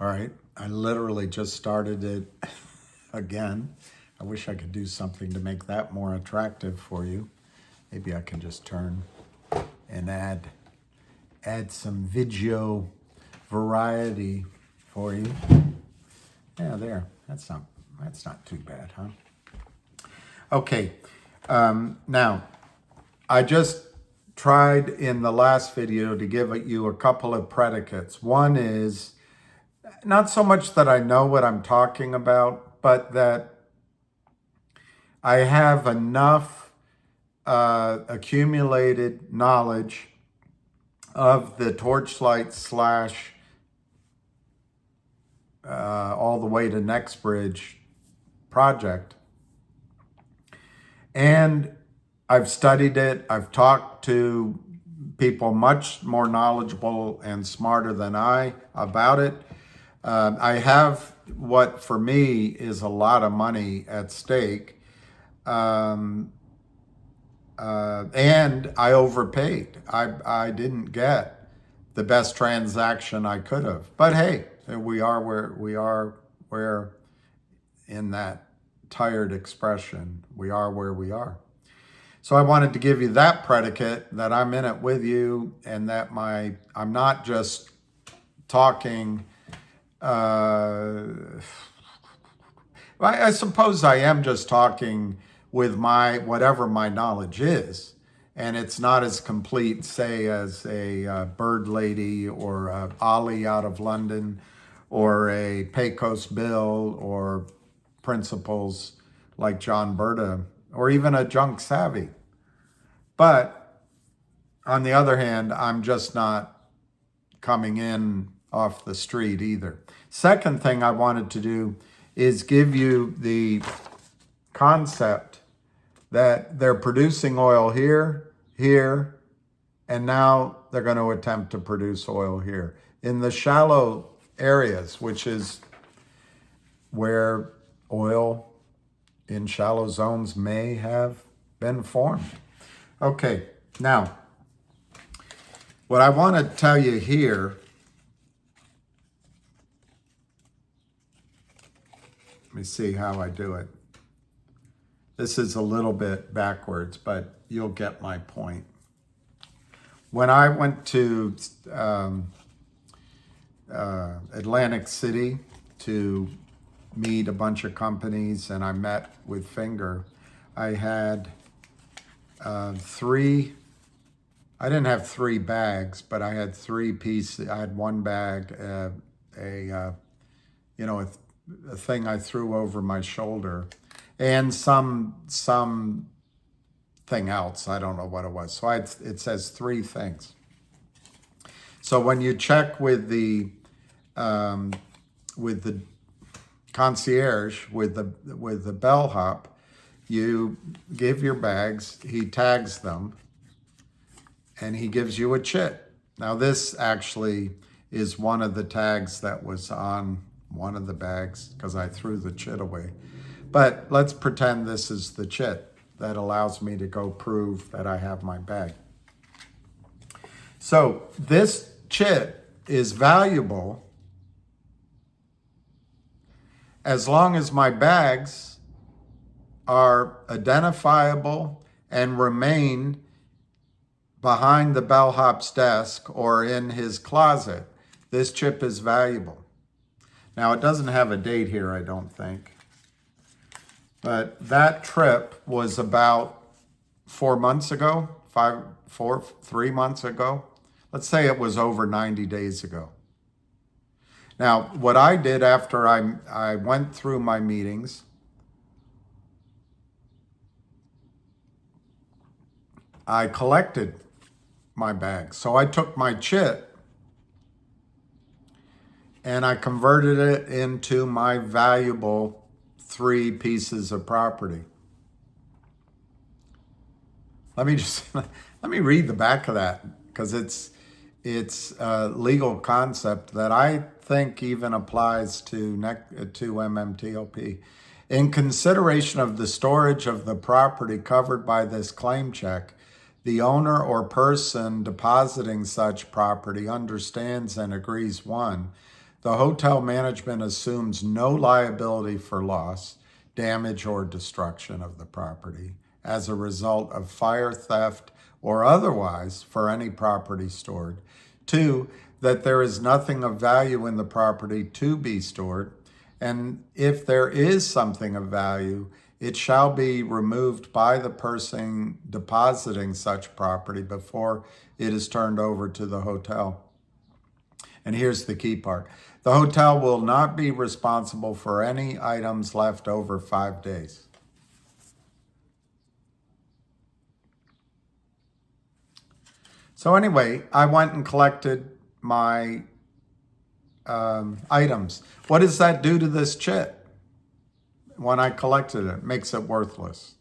All right, I literally just started it again. I wish I could do something to make that more attractive for you. Maybe I can just turn and add some video variety for you. Yeah, there. That's not too bad, huh? Okay. Now, I just tried in the last video to give you a couple of predicates. One is not so much that I know what I'm talking about, but that I have enough accumulated knowledge of the Torchlight slash all the way to Nextbridge project. And I've studied it. I've talked to people much more knowledgeable and smarter than I about it. I have what for me is a lot of money at stake. And I overpaid. I didn't get the best transaction I could have. But hey, we are where in that tired expression, we are where we are. So I wanted to give you that predicate, that I'm in it with you, and that I'm not just talking, I suppose I am just talking with whatever my knowledge is. And it's not as complete, say, as a Bird Lady or a Ollie out of London or a Pecos Bill or principles like John Berta or even a Junk Savvy. But on the other hand, I'm just not coming in off the street either. Second thing I wanted to do is give you the concept that they're producing oil here, and now they're going to attempt to produce oil here. In the shallow areas, which is where oil in shallow zones may have been formed. Okay, now, what I want to tell you here, let me see how I do it. This is a little bit backwards, but you'll get my point. When I went to Atlantic City to meet a bunch of companies, and I met with Finger, I had I didn't have 3 bags, but I had 3 pieces. I had 1 bag, a thing I threw over my shoulder, and some thing else. I don't know what it was. So it says 3 things. So when you check with the concierge, with the bellhop, you give your bags, he tags them, and he gives you a chit. Now this actually is one of the tags that was on one of the bags because I threw the chit away. But let's pretend this is the chit that allows me to go prove that I have my bag. So this chit is valuable as long as my bags are identifiable and remain behind the bellhop's desk or in his closet. This chip is valuable. Now, it doesn't have a date here, I don't think. But that trip was about 4 months ago, 3 months ago. Let's say it was over 90 days ago. Now, what I did after I went through my meetings, I collected my bags. So I took my chit and I converted it into my valuable 3 pieces of property. Let me read the back of that, because it's a legal concept that I think even applies to MMTLP. In consideration of the storage of the property covered by this claim check, the owner or person depositing such property understands and agrees, 1, the hotel management assumes no liability for loss, damage, or destruction of the property as a result of fire, theft, or otherwise for any property stored. 2, that there is nothing of value in the property to be stored. And if there is something of value, it shall be removed by the person depositing such property before it is turned over to the hotel. And here's the key part. The hotel will not be responsible for any items left over 5 days. So anyway, I went and collected my items. What does that do to this chit? When I collected it, makes it worthless.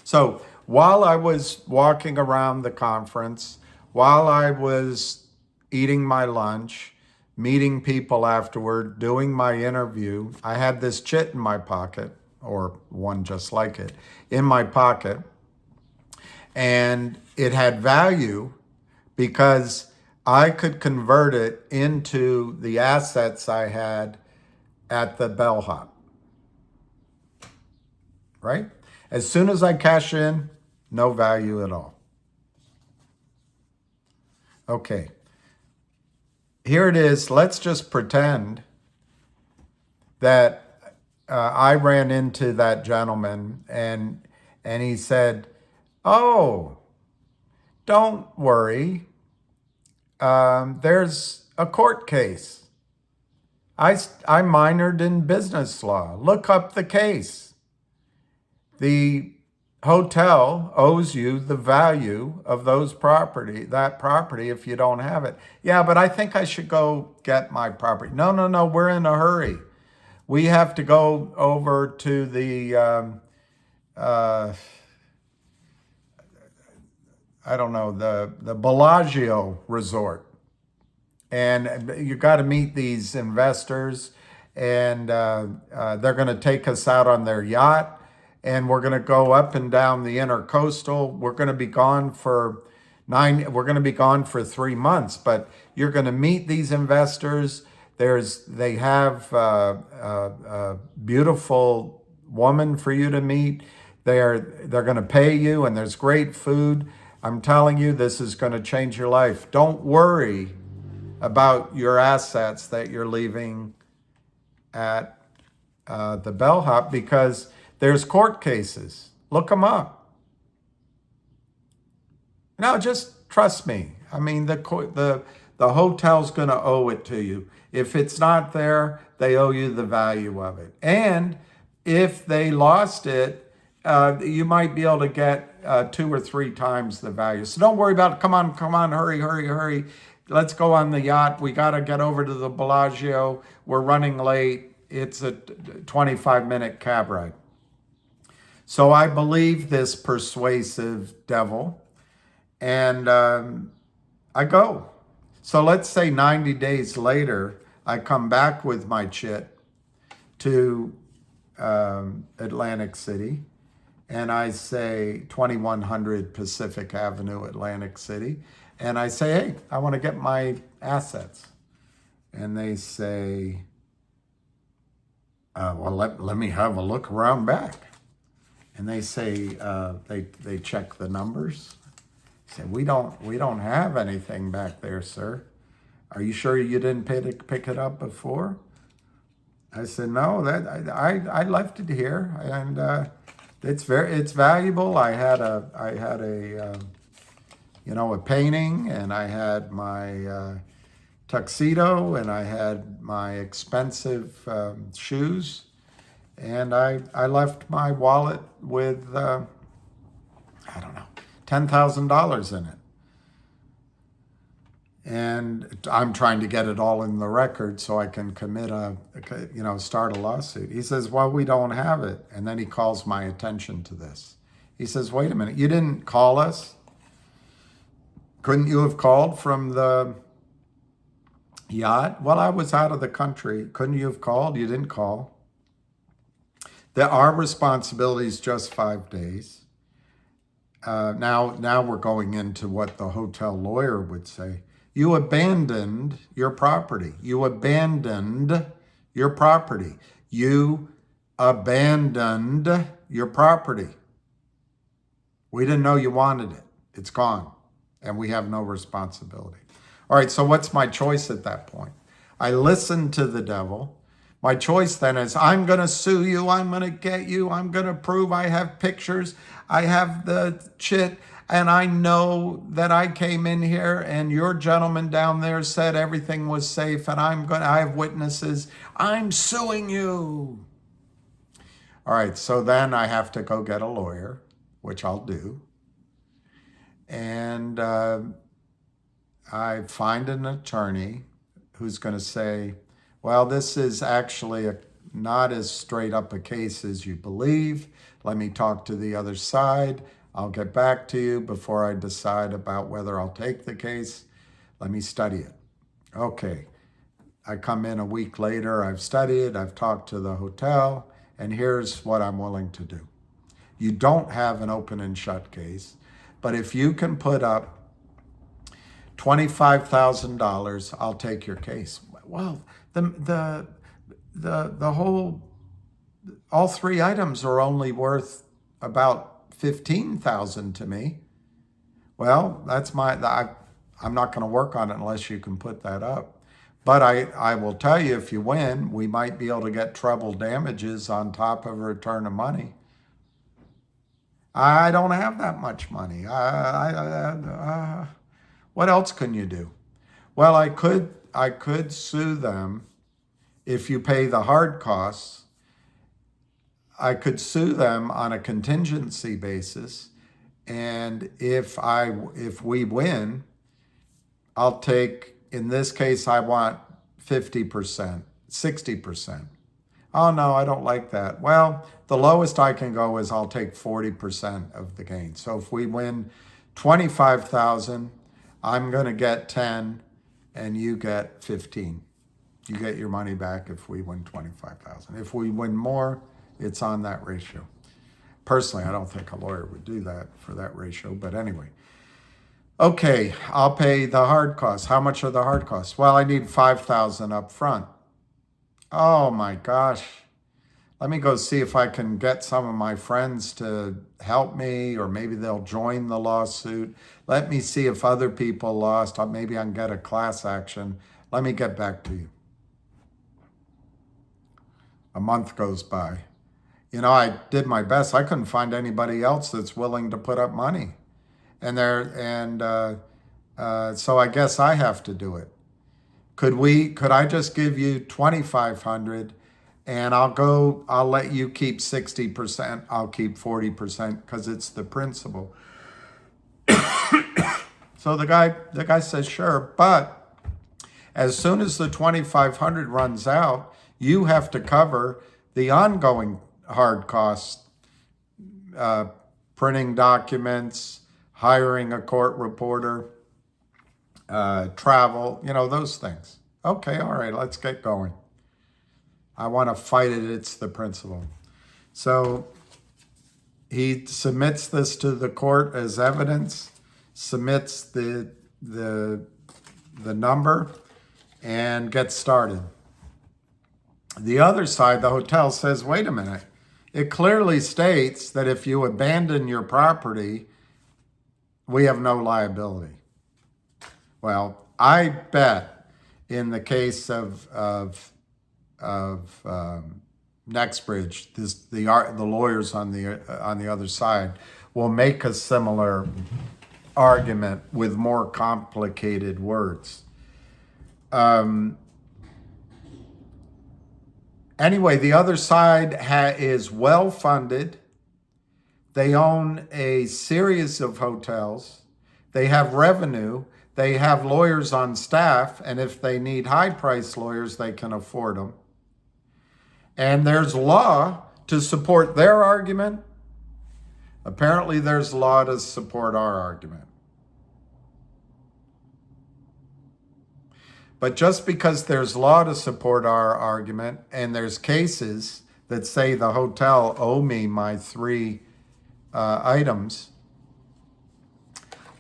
So while I was walking around the conference, while I was eating my lunch, meeting people afterward, doing my interview, I had this chit in my pocket, or one just like it, in my pocket. And it had value because I could convert it into the assets I had at the bellhop. Right? As soon as I cash in, no value at all. Okay. Here it is. Let's just pretend that I ran into that gentleman and he said, "Oh, don't worry. There's a court case. I minored in business law. Look up the case. The hotel owes you the value of that property if you don't have it." "Yeah, but I think I should go get my property." No, we're in a hurry. We have to go over to the, the Bellagio resort. And you got to meet these investors, and they're going to take us out on their yacht. And we're going to go up and down the intercoastal. We're going to be gone for 3 months, but you're going to meet these investors. They have a beautiful woman for you to meet. They're going to pay you, and there's great food. I'm telling you, this is going to change your life. Don't worry about your assets that you're leaving at the bellhop, because there's court cases. Look them up. No, just trust me. I mean, the hotel's going to owe it to you. If it's not there, they owe you the value of it. And if they lost it, you might be able to get 2 or 3 times the value. So don't worry about it. Come on, hurry. Let's go on the yacht. We got to get over to the Bellagio. We're running late. It's a 25-minute cab ride. So I believe this persuasive devil, and I go. So let's say 90 days later, I come back with my chit to Atlantic City, and I say 2100 Pacific Avenue, Atlantic City, and I say, "Hey, I want to get my assets." And they say, "Well, let me have a look around back." And they say, they check the numbers. Say, we don't have anything back there, sir. Are you sure you didn't pick it up before? I said, "No, I left it here, and it's valuable. I had a painting, and I had my tuxedo, and I had my expensive shoes. And I left my wallet with, $10,000 in it. And I'm trying to get it all in the record so I can start a lawsuit." He says, "Well, we don't have it." And then he calls my attention to this. He says, "Wait a minute, you didn't call us? Couldn't you have called from the yacht?" "Well, I was out of the country." "Couldn't you have called?" "You didn't call." Our responsibility is just 5 days. Now we're going into what the hotel lawyer would say. You abandoned your property. You abandoned your property. You abandoned your property. We didn't know you wanted it. It's gone. And we have no responsibility. All right, so what's my choice at that point? I listened to the devil. My choice then is, I'm going to sue you. I'm going to get you. I'm going to prove I have pictures. I have the shit. And I know that I came in here and your gentleman down there said everything was safe and I have witnesses. I'm suing you. All right, so then I have to go get a lawyer, which I'll do. And I find an attorney who's going to say, well, this is actually not as straight up a case as you believe. Let me talk to the other side. I'll get back to you before I decide about whether I'll take the case. Let me study it. Okay. I come in a week later. I've studied. I've talked to the hotel. And here's what I'm willing to do. You don't have an open and shut case. But if you can put up $25,000, I'll take your case. Well, all three items are only worth about $15,000 to me. Well, I'm not going to work on it unless you can put that up. But I will tell you, if you win, we might be able to get treble damages on top of a return of money. I don't have that much money. What else can you do? Well, I could sue them if you pay the hard costs. I could sue them on a contingency basis, and if we win, I'll take, in this case, I want 50%, 60%. Oh no, I don't like that. Well, the lowest I can go is I'll take 40% of the gain. So if we win 25,000, I'm going to get 10 and you get 15. You get your money back if we win 25,000. If we win more, it's on that ratio. Personally, I don't think a lawyer would do that for that ratio, but anyway. Okay, I'll pay the hard costs. How much are the hard costs? Well, I need 5,000 up front. Oh my gosh. Let me go see if I can get some of my friends to help me, or maybe they'll join the lawsuit. Let me see if other people lost. Maybe I can get a class action. Let me get back to you. A month goes by. You know, I did my best. I couldn't find anybody else that's willing to put up money. So I guess I have to do it. Could I just give you 2,500 and I'll let you keep 60%, I'll keep 40% because it's the principal. So the guy says, sure, but as soon as the 2,500 runs out, you have to cover the ongoing hard costs, printing documents, hiring a court reporter, travel, those things. Okay, all right, let's get going. I want to fight it. It's the principal. So he submits this to the court as evidence, submits the number, and gets started. The other side, the hotel, says, wait a minute. It clearly states that if you abandon your property, we have no liability. Well, I bet in the case of Nextbridge, the lawyers on the other side will make a similar argument with more complicated words. Anyway, the other side is well funded. They own a series of hotels. They have revenue. They have lawyers on staff, and if they need high-priced lawyers, they can afford them. And there's law to support their argument. Apparently, there's law to support our argument. But just because there's law to support our argument, and there's cases that say the hotel owe me my 3 items,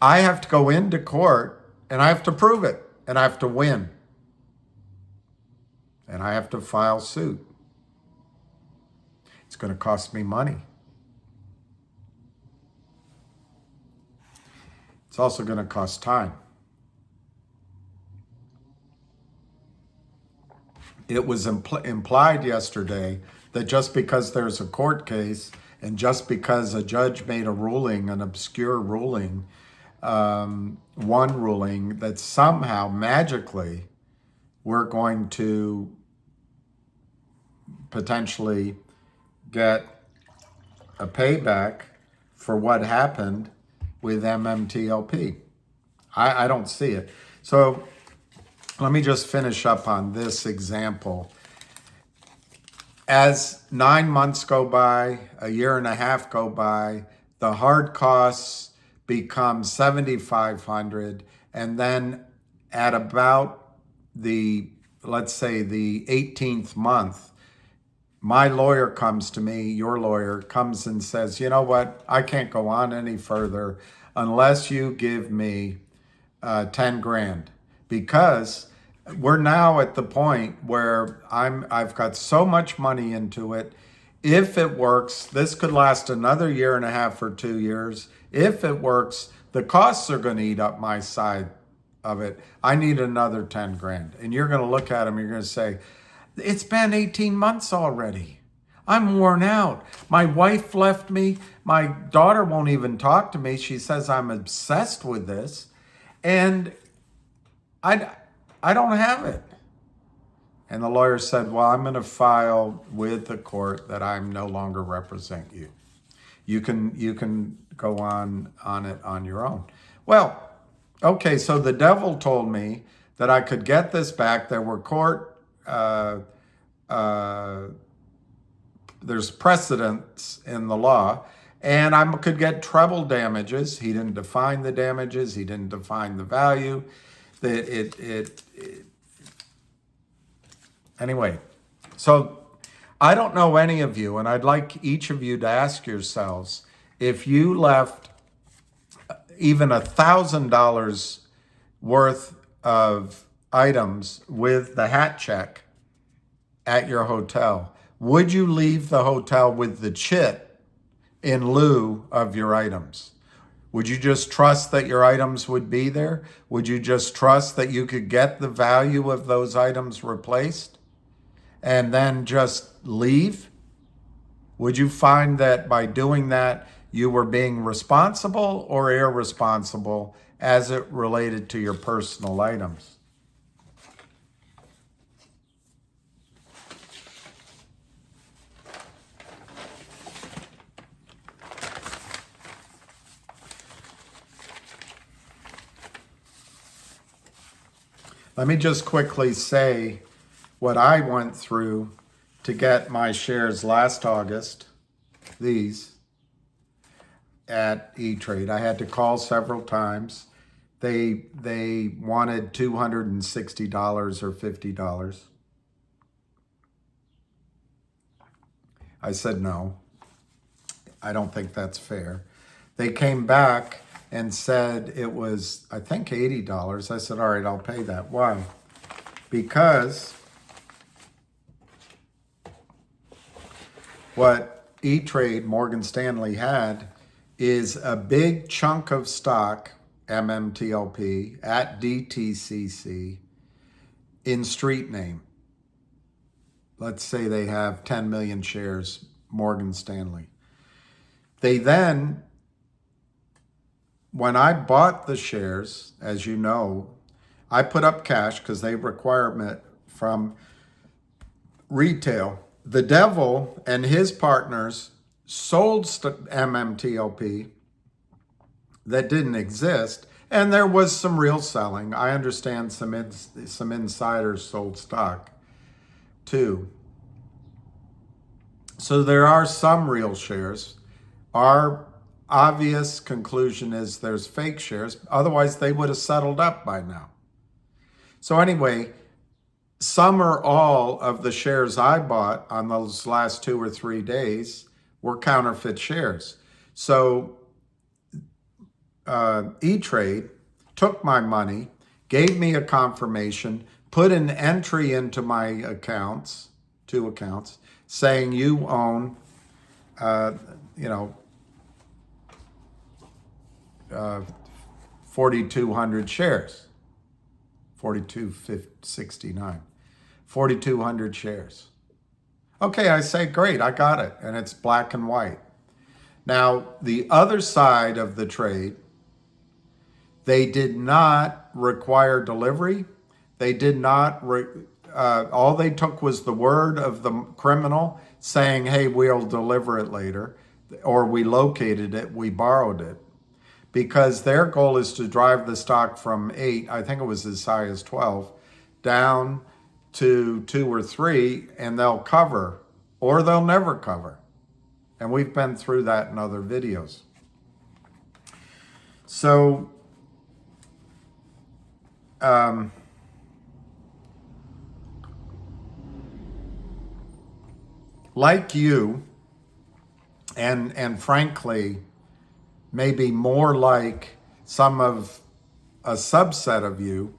I have to go into court and I have to prove it. and I have to win. And I have to file suit. It's going to cost me money. It's also going to cost time. It was implied yesterday that just because there's a court case and just because a judge made a ruling, an obscure ruling, one ruling, that somehow magically we're going to potentially get a payback for what happened with MMTLP. I don't see it. So let me just finish up on this example. As 9 months go by, a year and a half go by, the hard costs become $7,500, and then at about the, let's say the 18th month, my lawyer comes to me, your lawyer comes and says, you know what, I can't go on any further unless you give me 10 grand, because we're now at the point where I've got so much money into it. If it works, this could last another year and a half or 2 years. If it works, the costs are going to eat up my side of it. I need another 10 grand. And you're going to look at him, you're going to say, it's been 18 months already. I'm worn out. My wife left me. My daughter won't even talk to me. She says I'm obsessed with this. And I don't have it. And the lawyer said, well, I'm going to file with the court that I'm no longer represent you. You can go on it on your own. Well, okay, so the devil told me that I could get this back. There were there's precedents in the law, and I could get treble damages. He didn't define the damages. He didn't define the value. Anyway, so I don't know any of you, and I'd like each of you to ask yourselves, if you left even $1,000 worth of items with the hat check at your hotel, would you leave the hotel with the chit in lieu of your items? Would you just trust that your items would be there? Would you just trust that you could get the value of those items replaced and then just leave? Would you find that by doing that, you were being responsible or irresponsible as it related to your personal items? Let me just quickly say what I went through to get my shares last August, these, at E-Trade. I had to call several times. They wanted $260 or $50. I said no. I don't think that's fair. They came back and said it was, I think, $80. I said, all right, I'll pay that. Why? Because what E-Trade, Morgan Stanley, had is a big chunk of stock, MMTLP, at DTCC in street name. Let's say they have 10 million shares, Morgan Stanley. They then, when I bought the shares, as you know, I put up cash because they require it from retail. The devil and his partners sold MMTLP that didn't exist, and there was some real selling. I understand some insiders sold stock too. So there are some real shares. Our obvious conclusion is there's fake shares. Otherwise, they would have settled up by now. So anyway, some or all of the shares I bought on those last 2 or 3 days were counterfeit shares. So E-Trade took my money, gave me a confirmation, put an entry into my accounts, 2 accounts, saying you own, you know, 4,200 shares, 4,269, 4,200 shares. Okay, I say, great, I got it, and it's black and white. Now, the other side of the trade, they did not require delivery. They did not, all they took was the word of the criminal saying, hey, we'll deliver it later, or we located it, we borrowed it. Because their goal is to drive the stock from 8, I think it was as high as 12, down to 2 or 3, and they'll cover, or they'll never cover. And we've been through that in other videos. So, like you, and frankly, maybe more like some of a subset of you,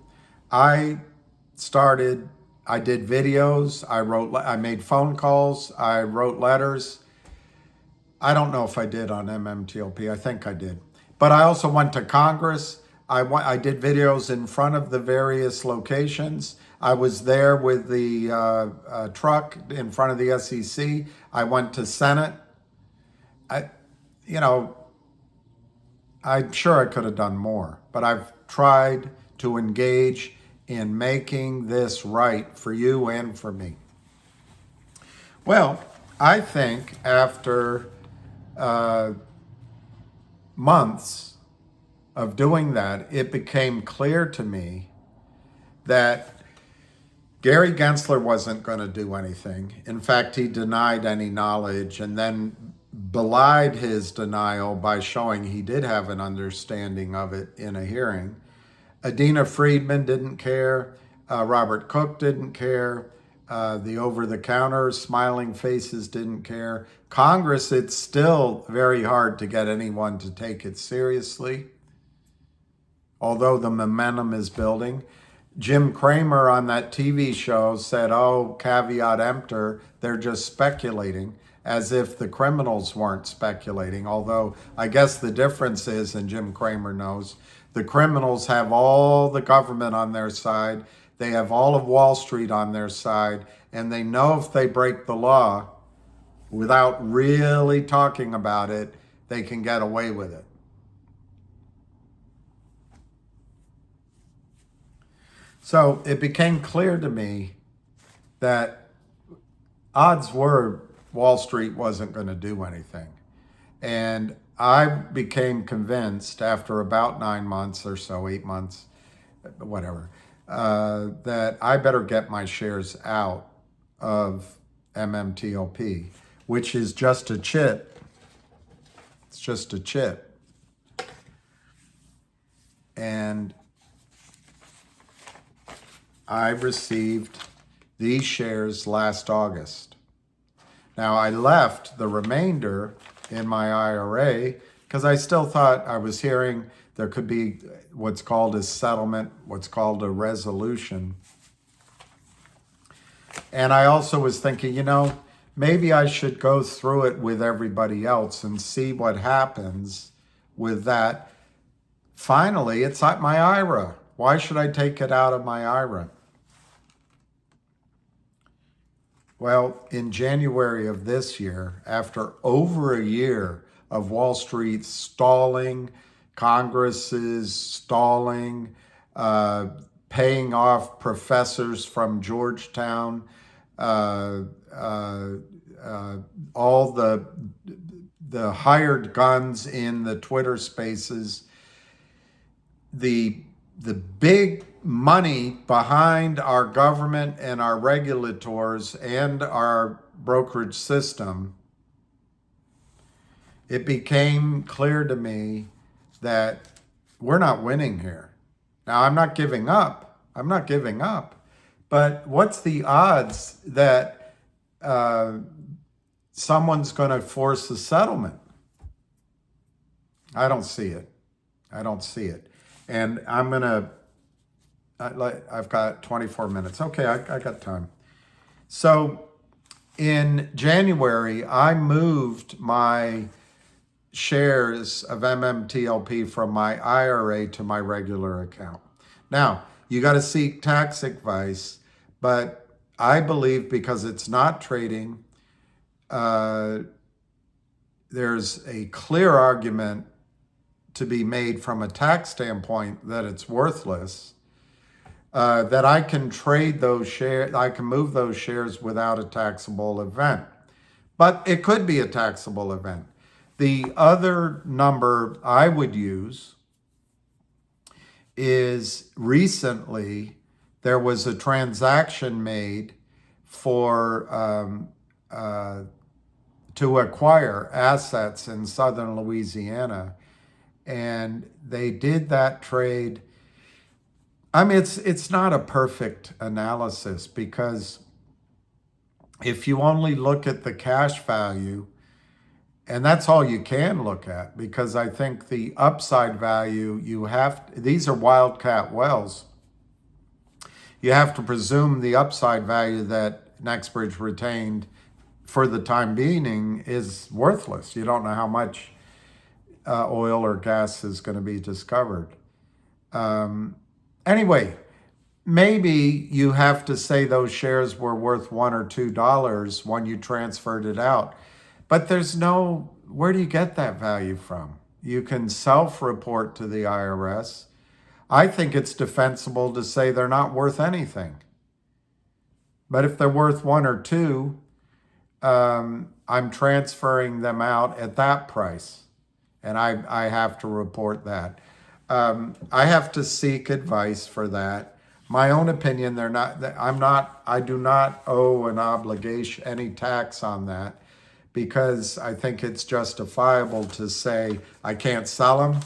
I did videos, I made phone calls, I wrote letters. I don't know if I did on MMTLP, I think I did. But I also went to Congress. I did videos in front of the various locations. I was there with the truck in front of the SEC. I went to Senate. I'm sure I could have done more, but I've tried to engage in making this right for you and for me. Well, I think after months of doing that, it became clear to me that Gary Gensler wasn't going to do anything. In fact, he denied any knowledge and then belied his denial by showing he did have an understanding of it in a hearing. Adina Friedman didn't care. Robert Cook didn't care. The over-the-counter smiling faces didn't care. Congress, it's still very hard to get anyone to take it seriously, although the momentum is building. Jim Cramer on that TV show said, oh, caveat emptor, they're just speculating, as if the criminals weren't speculating. Although I guess the difference is, and Jim Cramer knows, the criminals have all the government on their side, they have all of Wall Street on their side, and they know if they break the law, without really talking about it, they can get away with it. So it became clear to me that odds were Wall Street wasn't going to do anything. And I became convinced after about 9 months or so, 8 months, whatever, that I better get my shares out of MMTLP, which is just a chip. It's just a chip. And I received these shares last August. Now, I left the remainder in my IRA because I still thought I was hearing there could be what's called a settlement, what's called a resolution. And I also was thinking, maybe I should go through it with everybody else and see what happens with that. Finally, it's not my IRA. Why should I take it out of my IRA? Well, in January of this year, after over a year of Wall Street stalling, Congress's stalling, paying off professors from Georgetown, all the hired guns in the Twitter spaces, the big money behind our government and our regulators and our brokerage system, it became clear to me that we're not winning here. Now, I'm not giving up. But what's the odds that someone's going to force a settlement? I don't see it. And I'm going to I've got 24 minutes. Okay, I got time. So in January, I moved my shares of MMTLP from my IRA to my regular account. Now, you got to seek tax advice, but I believe because it's not trading, there's a clear argument to be made from a tax standpoint that it's worthless. That I can trade those shares, I can move those shares without a taxable event. But it could be a taxable event. The other number I would use is recently there was a transaction made for to acquire assets in southern Louisiana, and they did that trade. I mean, it's not a perfect analysis because if you only look at the cash value, and that's all you can look at, because I think the upside value these are wildcat wells. You have to presume the upside value that NextBridge retained for the time being is worthless. You don't know how much oil or gas is going to be discovered. Anyway, maybe you have to say those shares were worth $1 or $2 when you transferred it out. But where do you get that value from? You can self-report to the IRS. I think it's defensible to say they're not worth anything. But if they're worth 1 or 2, I'm transferring them out at that price. And I have to report that. I have to seek advice for that. My own opinion, I do not owe an obligation, any tax on that, because I think it's justifiable to say I can't sell them.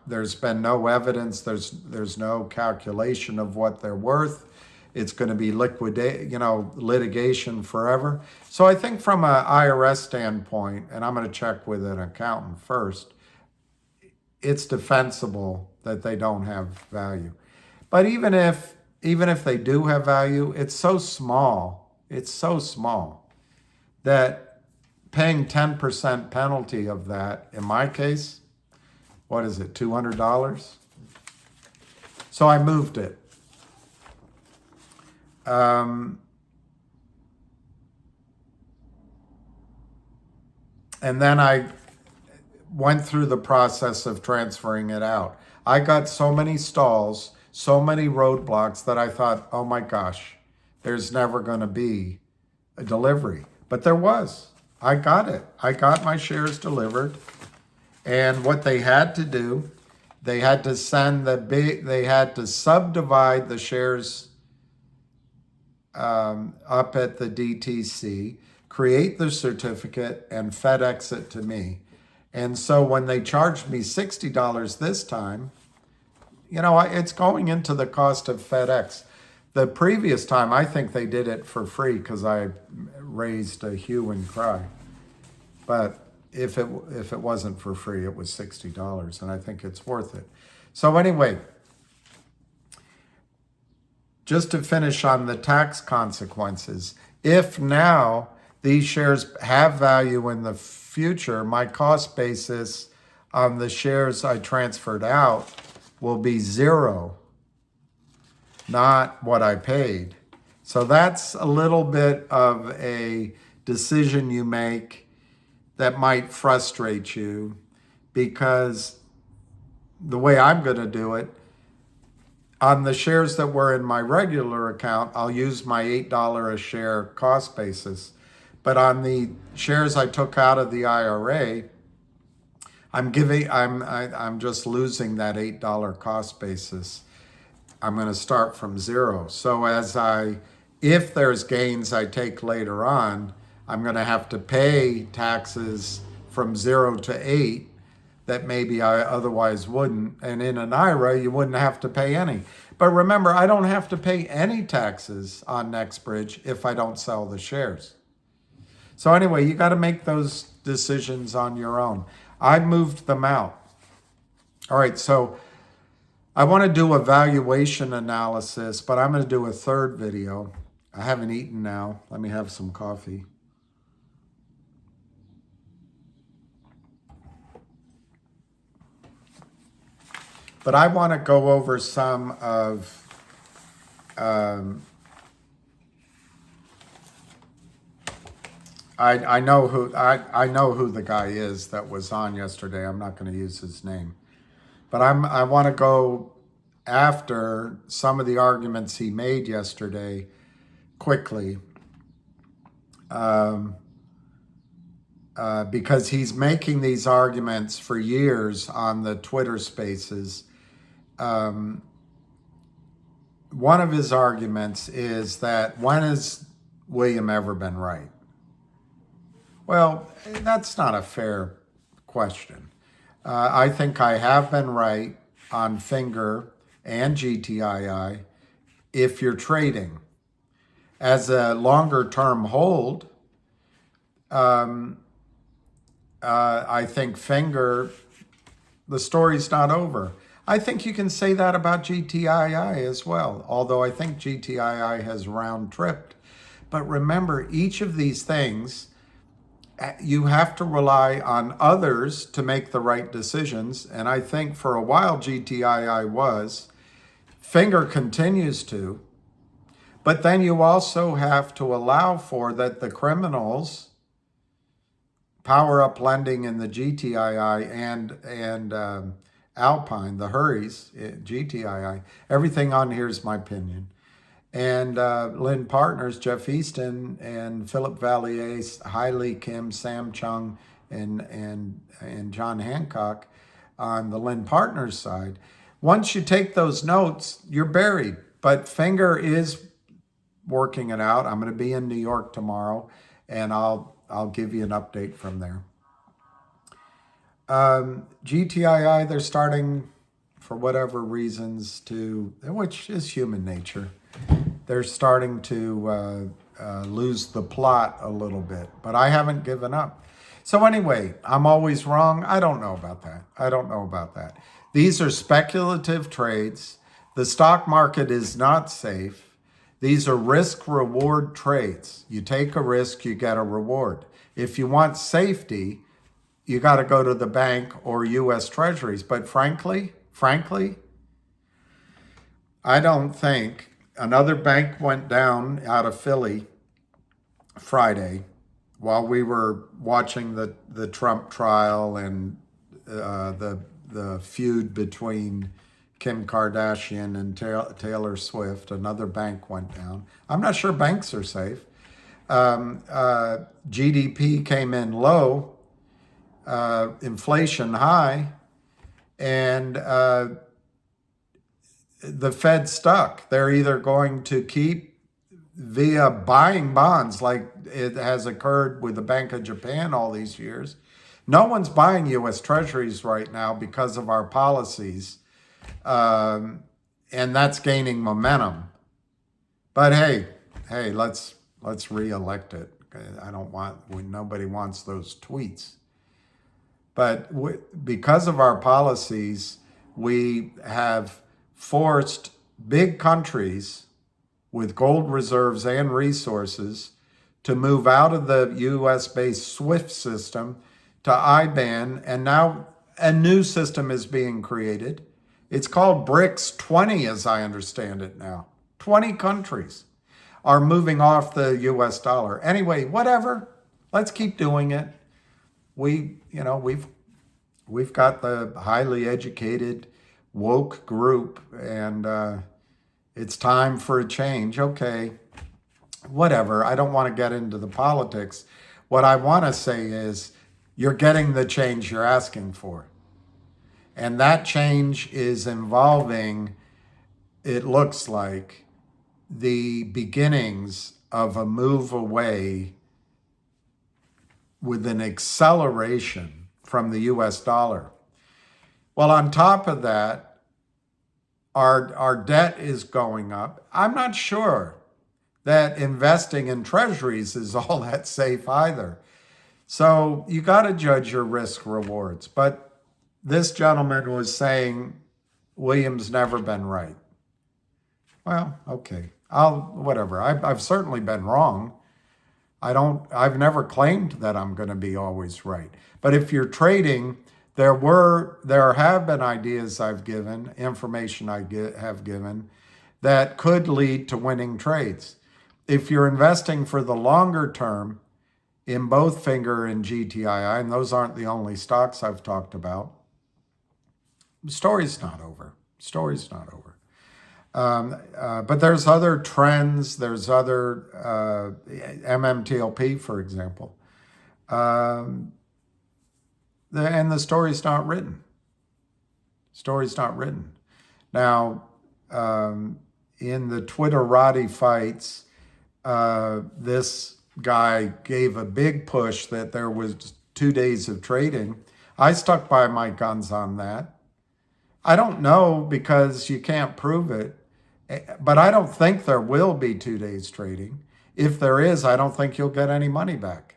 There's been no evidence, there's no calculation of what they're worth. It's going to be litigation forever. So I think from an IRS standpoint, and I'm going to check with an accountant first, it's defensible that they don't have value. But even if they do have value, it's so small that paying 10% penalty of that, in my case, what is it, $200? So I moved it. And then I went through the process of transferring it out. I got so many stalls, so many roadblocks that I thought, oh my gosh, there's never going to be a delivery. But there was. I got it. I got my shares delivered. And what they had to do, they had to subdivide the shares up at the DTC, create the certificate, and FedEx it to me. And so when they charged me $60 this time, it's going into the cost of FedEx. The previous time, I think they did it for free because I raised a hue and cry. But if it wasn't for free, it was $60, and I think it's worth it. So anyway, just to finish on the tax consequences, if now these shares have value in the future, my cost basis on the shares I transferred out will be zero, not what I paid. So that's a little bit of a decision you make that might frustrate you, because the way I'm going to do it, on the shares that were in my regular account, I'll use my $8 a share cost basis. But on the shares I took out of the IRA, I'm just losing that $8 cost basis. I'm going to start from zero. So if there's gains I take later on, I'm going to have to pay taxes from 0 to 8 that maybe I otherwise wouldn't. And in an IRA, you wouldn't have to pay any. But remember, I don't have to pay any taxes on NextBridge if I don't sell the shares. So anyway, you got to make those decisions on your own. I moved them out. All right, so I want to do a valuation analysis, but I'm going to do a third video. I haven't eaten now. Let me have some coffee. But I want to go over some of I know who the guy is that was on yesterday. I'm not going to use his name, but I want to go after some of the arguments he made yesterday quickly, because he's making these arguments for years on the Twitter Spaces. One of his arguments is that when has William ever been right? Well, that's not a fair question. I think I have been right on Finger and GTII if you're trading. As a longer term hold, I think Finger, the story's not over. I think you can say that about GTII as well, although I think GTII has round tripped. But remember, each of these things, you have to rely on others to make the right decisions. And I think for a while GTII was. Finger continues to. But then you also have to allow for that the criminals, Power Up Lending in the GTII and Alpine, the Hurries, GTII, everything on here is my opinion. And Lynn Partners, Jeff Easton and Philip Vallier, Hailey Kim, Sam Chung, and John Hancock on the Lynn Partners side. Once you take those notes, you're buried. But Finger is working it out. I'm going to be in New York tomorrow, and I'll give you an update from there. GTII, they're starting, for whatever reasons, which is human nature, they're starting to lose the plot a little bit. But I haven't given up. So anyway, I'm always wrong. I don't know about that. These are speculative trades. The stock market is not safe. These are risk-reward trades. You take a risk, you get a reward. If you want safety, you got to go to the bank or U.S. Treasuries. But frankly, I don't think another bank went down out of Philly Friday while we were watching the Trump trial and the feud between Kim Kardashian and Taylor Swift. Another bank went down. I'm not sure banks are safe. GDP came in low, inflation high, and the Fed stuck. They're either going to keep via buying bonds like it has occurred with the Bank of Japan all these years. No one's buying U.S. Treasuries right now because of our policies, and that's gaining momentum. But hey, let's re-elect it. Nobody wants those tweets. But because of our policies, we have forced big countries with gold reserves and resources to move out of the US-based SWIFT system to IBAN, and now a new system is being created. It's called BRICS 20, as I understand it now. 20 countries are moving off the US dollar. Anyway, whatever. Let's keep doing it. We've got the highly educated, woke group, and it's time for a change. Okay, whatever. I don't want to get into the politics. What I want to say is you're getting the change you're asking for. And that change is involving, it looks like, the beginnings of a move away with an acceleration from the US dollar. Well, on top of that, our debt is going up. I'm not sure that investing in treasuries is all that safe either. So you got to judge your risk rewards. But this gentleman was saying William's never been right. Well, okay. Whatever. I've certainly been wrong. I've never claimed that I'm going to be always right. But if you're trading, there have been ideas I've given, information have given that could lead to winning trades. If you're investing for the longer term in both Finger and GTII, and those aren't the only stocks I've talked about, the story's not over. Story's not over. But there's other trends. There's other MMTLP, for example. And the story's not written. Story's not written. Now, in the Twitterati fights, this guy gave a big push that there was 2 days of trading. I stuck by my guns on that. I don't know because you can't prove it, but I don't think there will be 2 days trading. If there is, I don't think you'll get any money back.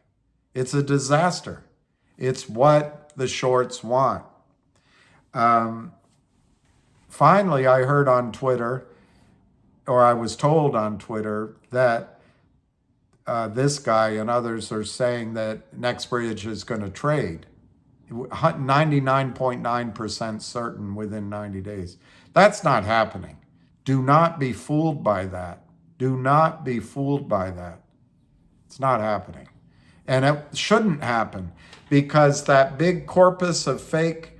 It's a disaster. It's what the shorts want. Finally, I heard on Twitter, or I was told on Twitter, that this guy and others are saying that NextBridge is going to trade. 99.9% certain within 90 days. That's not happening. Do not be fooled by that. Do not be fooled by that. It's not happening. And it shouldn't happen because that big corpus of fake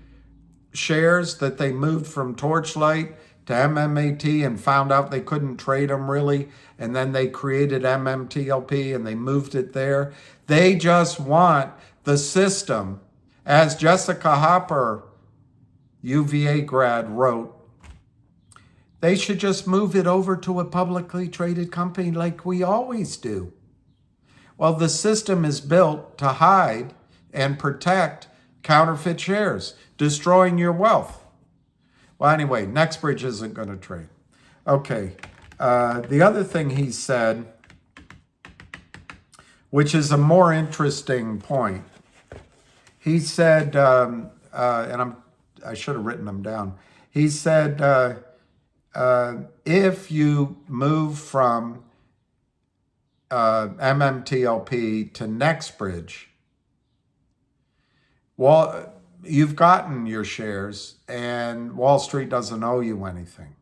shares that they moved from Torchlight to MMAT and found out they couldn't trade them really, and then they created MMTLP and they moved it there. They just want the system, as Jessica Hopper, UVA grad, wrote, they should just move it over to a publicly traded company like we always do. Well, the system is built to hide and protect counterfeit shares, destroying your wealth. Well, anyway, NextBridge isn't going to trade. Okay, the other thing he said, which is a more interesting point, he said, and I should have written them down. He said, if you move from MMTLP to NextBridge, well, you've gotten your shares and Wall Street doesn't owe you anything.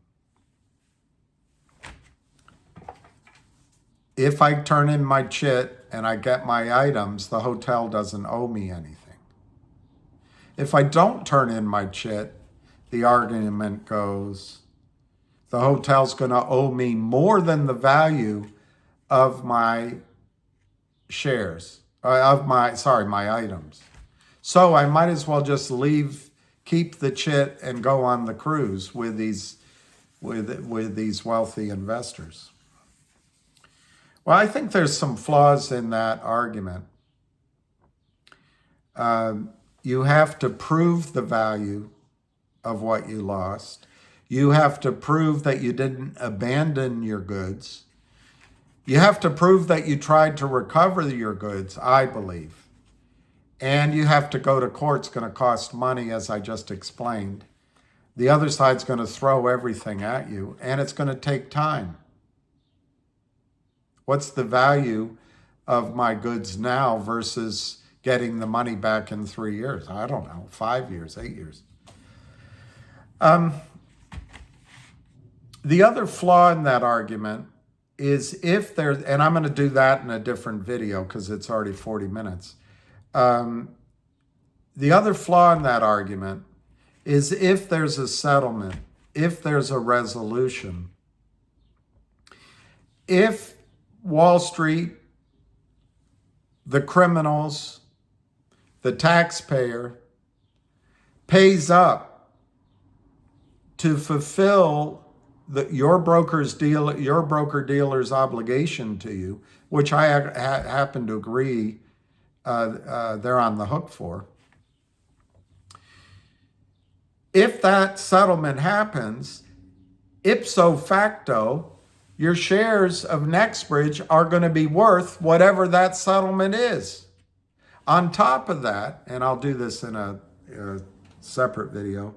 If I turn in my chit and I get my items, the hotel doesn't owe me anything. If I don't turn in my chit, the argument goes, the hotel's going to owe me more than the value of my shares, my items. So I might as well just keep the chit and go on the cruise with these wealthy investors. Well, I think there's some flaws in that argument. You have to prove the value of what you lost. You have to prove that you didn't abandon your goods. You have to prove that you tried to recover your goods, I believe. And you have to go to court. It's going to cost money, as I just explained. The other side's going to throw everything at you, and it's going to take time. What's the value of my goods now versus getting the money back in 3 years? I don't know, 5 years, 8 years. The other flaw in that argument is if there's, and I'm going to do that in a different video because it's already 40 minutes. The other flaw in that argument is if there's a settlement, if there's a resolution, if Wall Street, the criminals, the taxpayer pays up to fulfill your broker-dealer's obligation to you, which I happen to agree they're on the hook for. If that settlement happens, ipso facto, your shares of NextBridge are going to be worth whatever that settlement is. On top of that, and I'll do this in a separate video,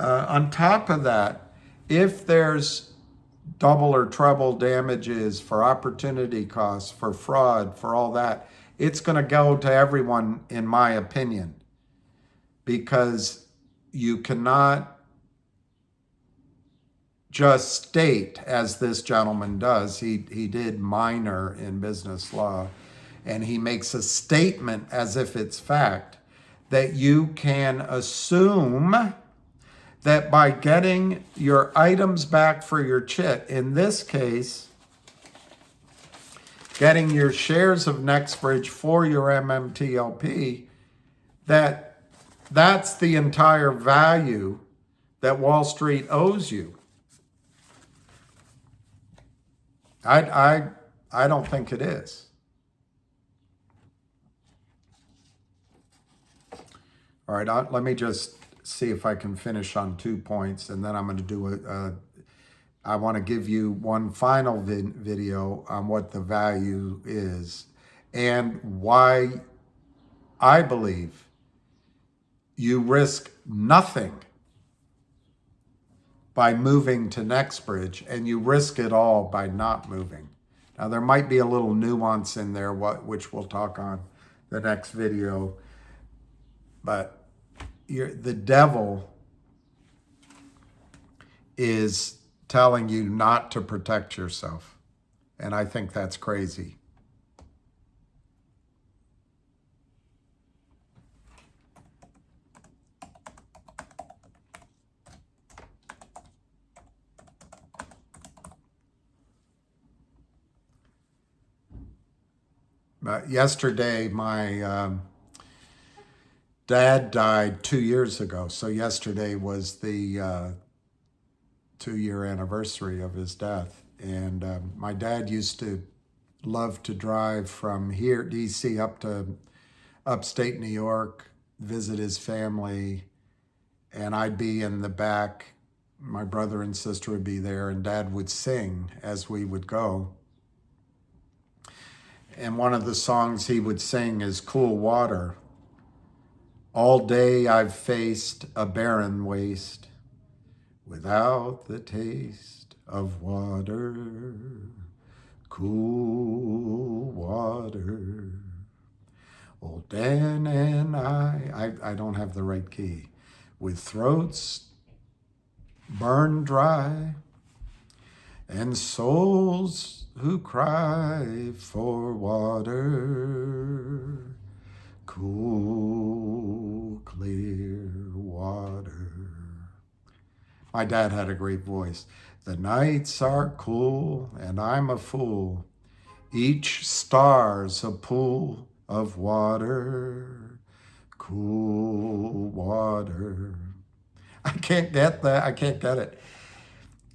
On top of that, if there's double or treble damages for opportunity costs, for fraud, for all that, it's going to go to everyone, in my opinion, because you cannot just state, as this gentleman does, he did minor in business law, and he makes a statement as if it's fact, that you can assume that by getting your items back for your chit, in this case, getting your shares of NextBridge for your MMTLP, that's the entire value that Wall Street owes you. I don't think it is. All right, let me just see if I can finish on 2 points, and then I'm going to do I want to give you one final video on what the value is and why I believe you risk nothing by moving to NextBridge, and you risk it all by not moving. Now, there might be a little nuance in there, which we'll talk on the next video, but the devil is telling you not to protect yourself, and I think that's crazy. Yesterday, my dad died 2 years ago. So yesterday was the 2-year anniversary of his death. And my dad used to love to drive from here, DC, up to upstate New York, visit his family. And I'd be in the back. My brother and sister would be there, and Dad would sing as we would go. And one of the songs he would sing is Cool Water. All day I've faced a barren waste without the taste of water, cool water. Old Dan and I don't have the right key, with throats burned dry and souls who cry for water, cool, clear water. My dad had a great voice. The nights are cool and I'm a fool. Each star's a pool of water, cool water. I can't get that. I can't get it.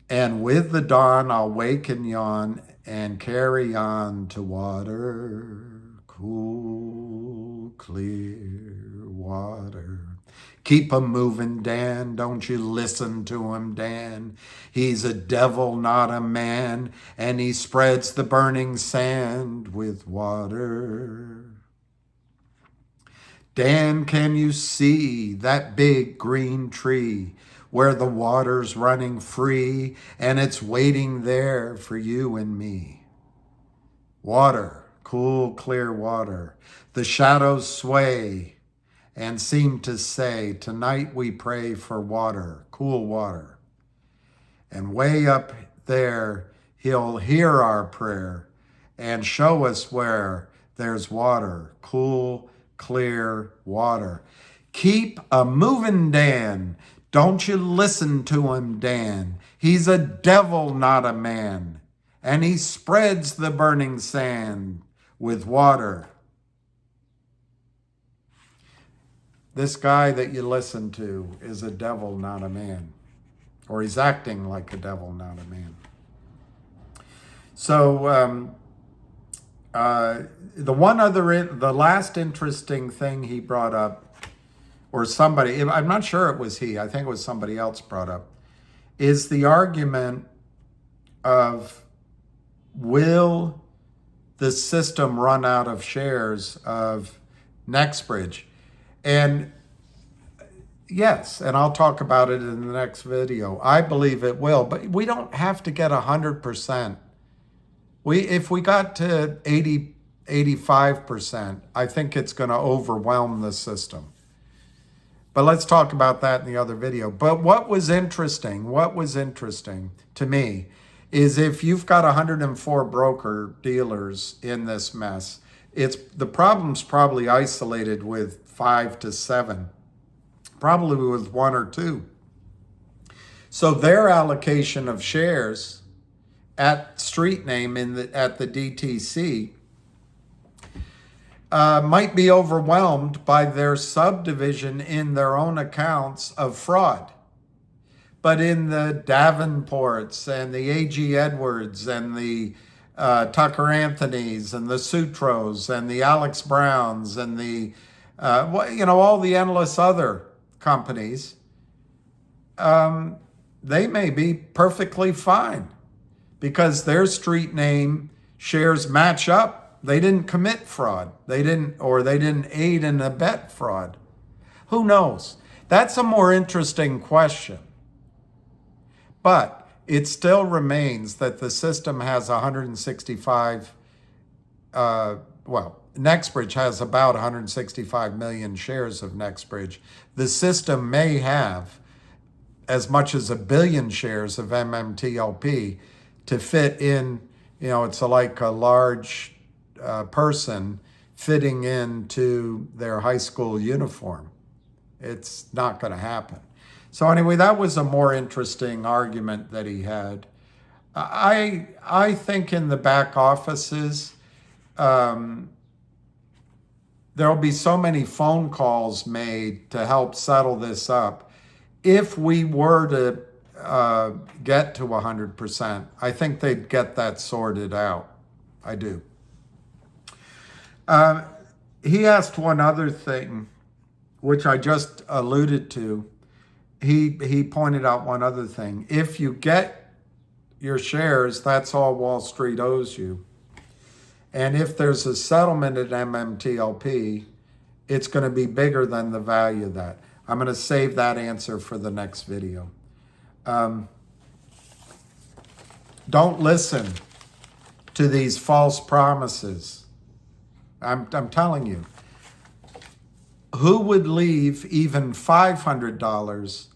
And with the dawn, I'll wake and yawn and carry on to water, cool, clear water. Keep 'em moving, Dan, don't you listen to him, Dan. He's a devil, not a man, and he spreads the burning sand with water. Dan, can you see that big green tree where the water's running free and it's waiting there for you and me? Water, cool, clear water. The shadows sway and seem to say, tonight we pray for water, cool water. And way up there, he'll hear our prayer and show us where there's water, cool, clear water. Keep a moving, Dan. Don't you listen to him, Dan. He's a devil, not a man. And he spreads the burning sand with water. This guy that you listen to is a devil, not a man. Or he's acting like a devil, not a man. So the last interesting thing he brought up, or somebody, I'm not sure it was he, I think it was somebody else brought up, is the argument of, will the system run out of shares of NextBridge? And Yes, and I'll talk about it in the next video. I believe it will, but we don't have to get 100%. If we got to 80, 85%, I think it's going to overwhelm the system. But let's talk about that in the other video. But what was interesting to me is if you've got 104 broker dealers in this mess, the problem's probably isolated with 5 to 7, probably with 1 or 2. So their allocation of shares at street name at the DTC might be overwhelmed by their subdivision in their own accounts of fraud. But in the Davenports and the A.G. Edwards and the Tucker Anthonys and the Sutros and the Alex Browns and the, all the endless other companies, they may be perfectly fine because their street name shares match up. They didn't commit fraud. They didn't aid and abet fraud. Who knows? That's a more interesting question. But it still remains that the system has 165, Nexbridge has about 165 million shares of Nexbridge. The system may have as much as 1 billion shares of MMTLP to fit in, it's like a large person fitting into their high school uniform. It's not going to happen. So anyway, that was a more interesting argument that he had. I think in the back offices, there'll be so many phone calls made to help settle this up. If we were to get to 100%, I think they'd get that sorted out. I do. He asked one other thing, which I just alluded to. He pointed out one other thing. If you get your shares, that's all Wall Street owes you. And if there's a settlement at MMTLP, it's going to be bigger than the value of that. I'm going to save that answer for the next video. Don't listen to these false promises. I'm telling you. Who would leave even $500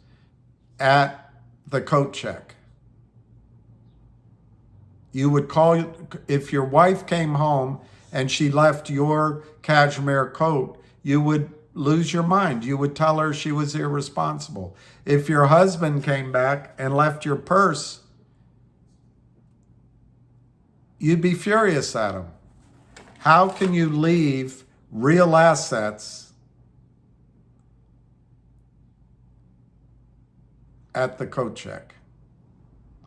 at the coat check? You would call, if your wife came home and she left your cashmere coat, you would lose your mind. You would tell her she was irresponsible. If your husband came back and left your purse, you'd be furious at him. How can you leave real assets at the coat check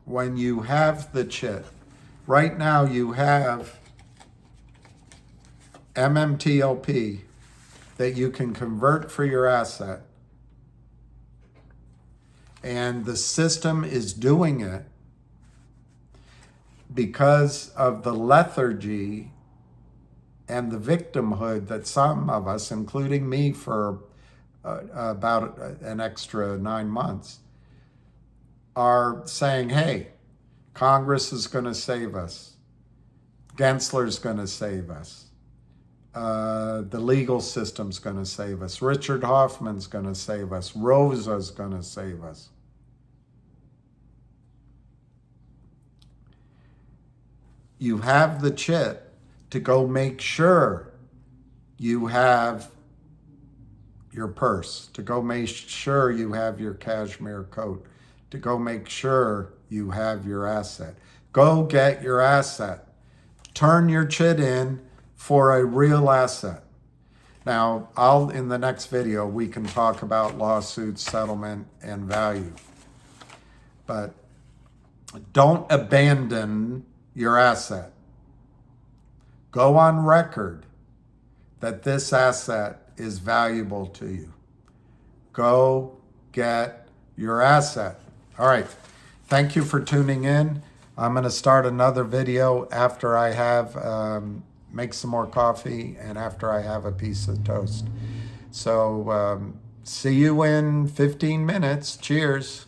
when you have the chit? Right now you have MMTLP that you can convert for your asset, and the system is doing it because of the lethargy and the victimhood that some of us, including me for about an extra 9 months, are saying, hey, Congress is going to save us. Gensler's going to save us. The legal system's going to save us. Richard Hoffman's going to save us. Rosa's going to save us. You have the chit to go make sure you have your purse, to go make sure you have your cashmere coat, to go make sure you have your asset. Go get your asset. Turn your chit in for a real asset. Now, in the next video, we can talk about lawsuits, settlement, and value. But don't abandon your asset. Go on record that this asset is valuable to you. Go get your asset. All right. Thank you for tuning in. I'm going to start another video after I have make some more coffee and after I have a piece of toast. So See you in 15 minutes. Cheers.